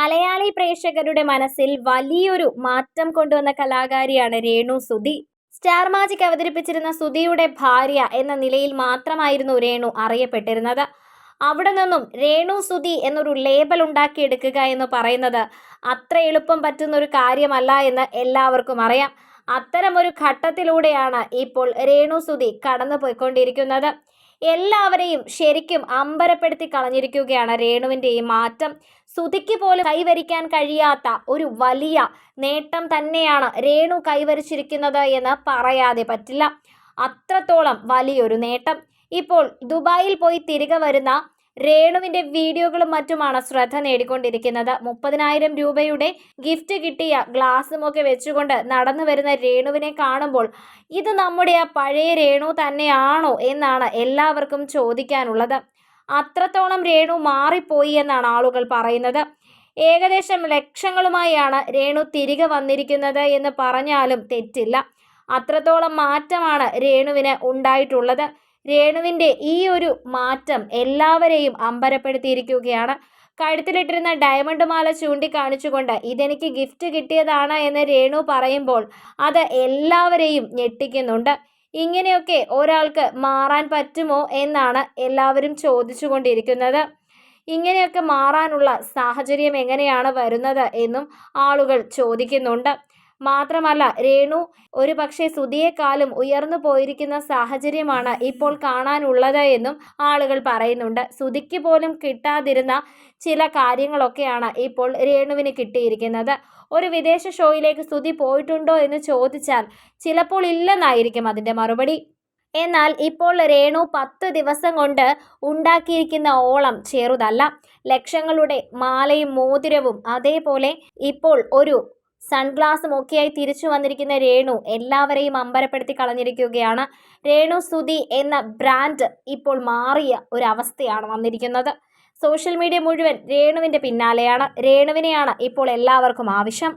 മലയാളി പ്രേക്ഷകരുടെ മനസ്സിൽ വലിയൊരു മാറ്റം കൊണ്ടുവന്ന കലാകാരിയാണ് രേണു സുധി. സ്റ്റാർ മാജിക് അവതരിപ്പിച്ചിരുന്ന സുധിയുടെ ഭാര്യ എന്ന നിലയിൽ മാത്രമായിരുന്നു രേണു അറിയപ്പെട്ടിരുന്നത്. അവിടെ നിന്നും രേണു സുധി എന്നൊരു ലേബൽ ഉണ്ടാക്കിയെടുക്കുക എന്ന് പറയുന്നത് അത്ര എളുപ്പം പറ്റുന്ന ഒരു കാര്യമല്ല എന്ന് എല്ലാവർക്കും അറിയാം. അത്തരമൊരു ഘട്ടത്തിലൂടെയാണ് ഇപ്പോൾ രേണു സുധി കടന്നു പോയിക്കൊണ്ടിരിക്കുന്നത്. എല്ലാവരെയും ശരിക്കും അമ്പരപ്പെടുത്തി കളഞ്ഞിരിക്കുകയാണ് രേണുവിൻ്റെ ഈ മാറ്റം. സുധിക്ക് പോലും കൈവരിക്കാൻ കഴിയാത്ത ഒരു വലിയ നേട്ടം തന്നെയാണ് രേണു കൈവരിച്ചിരിക്കുന്നത് എന്ന് പറയാതെ പറ്റില്ല. അത്രത്തോളം വലിയൊരു നേട്ടം. ഇപ്പോൾ ദുബായിൽ പോയി തിരികെ വരുന്ന രേണുവിൻ്റെ വീഡിയോകളും മറ്റുമാണ് ശ്രദ്ധ നേടിക്കൊണ്ടിരിക്കുന്നത്. 30,000 രൂപയുടെ ഗിഫ്റ്റ് കിട്ടിയ ഗ്ലാസുമൊക്കെ വെച്ചുകൊണ്ട് നടന്നു വരുന്ന രേണുവിനെ കാണുമ്പോൾ ഇത് നമ്മുടെ ആ പഴയ രേണു തന്നെയാണോ എന്നാണ് എല്ലാവർക്കും ചോദിക്കാനുള്ളത്. അത്രത്തോളം രേണു മാറിപ്പോയി എന്നാണ് ആളുകൾ പറയുന്നത്. ഏകദേശം ലക്ഷങ്ങളുമായാണ് രേണു തിരികെ വന്നിരിക്കുന്നത് എന്ന് പറഞ്ഞാലും തെറ്റില്ല. അത്രത്തോളം മാറ്റമാണ് രേണുവിന് ഉണ്ടായിട്ടുള്ളത്. രേണുവിൻ്റെ ഈ ഒരു മാറ്റം എല്ലാവരെയും അമ്പരപ്പെടുത്തിയിരിക്കുകയാണ്. കഴുത്തിലിട്ടിരുന്ന ഡയമണ്ട് മാല ചൂണ്ടിക്കാണിച്ചുകൊണ്ട് ഇതെനിക്ക് ഗിഫ്റ്റ് കിട്ടിയതാണ് എന്ന് രേണു പറയുമ്പോൾ അത് എല്ലാവരെയും ഞെട്ടിക്കുന്നുണ്ട്. ഇങ്ങനെയൊക്കെ ഒരാൾക്ക് മാറാൻ പറ്റുമോ എന്നാണ് എല്ലാവരും ചോദിച്ചുകൊണ്ടിരിക്കുന്നത്. ഇങ്ങനെയൊക്കെ മാറാനുള്ള സാഹചര്യം എങ്ങനെയാണ് വരുന്നത് എന്നും ആളുകൾ ചോദിക്കുന്നുണ്ട്. മാത്രമല്ല രേണു ഒരു പക്ഷേ സുധിയെക്കാളും ഉയർന്നു പോയിരിക്കുന്ന സാഹചര്യമാണ് ഇപ്പോൾ കാണാനുള്ളത് എന്നും ആളുകൾ പറയുന്നുണ്ട്. സുധിക്ക് പോലും കിട്ടാതിരുന്ന ചില കാര്യങ്ങളൊക്കെയാണ് ഇപ്പോൾ രേണുവിന് കിട്ടിയിരിക്കുന്നത്. ഒരു വിദേശ ഷോയിലേക്ക് സുധി പോയിട്ടുണ്ടോ എന്ന് ചോദിച്ചാൽ ചിലപ്പോൾ ഇല്ലെന്നായിരിക്കും അതിൻ്റെ മറുപടി. എന്നാൽ ഇപ്പോൾ രേണു 10 ദിവസം കൊണ്ട് ഉണ്ടാക്കിയിരിക്കുന്ന ഓളം ചെറുതല്ല. ലക്ഷങ്ങളുടെ മാലയും മോതിരവും അതേപോലെ ഇപ്പോൾ ഒരു സൺഗ്ലാസും ഒക്കെയായി തിരിച്ചു വന്നിരിക്കുന്ന രേണു എല്ലാവരെയും അമ്പരപ്പെടുത്തി കളഞ്ഞിരിക്കുകയാണ്. രേണു സുധി എന്ന ബ്രാൻഡ് ഇപ്പോൾ മാറിയ ഒരവസ്ഥയാണ് വന്നിരിക്കുന്നത്. സോഷ്യൽ മീഡിയ മുഴുവൻ രേണുവിൻ്റെ പിന്നാലെയാണ്. രേണുവിനെയാണ് ഇപ്പോൾ എല്ലാവർക്കും ആവശ്യം.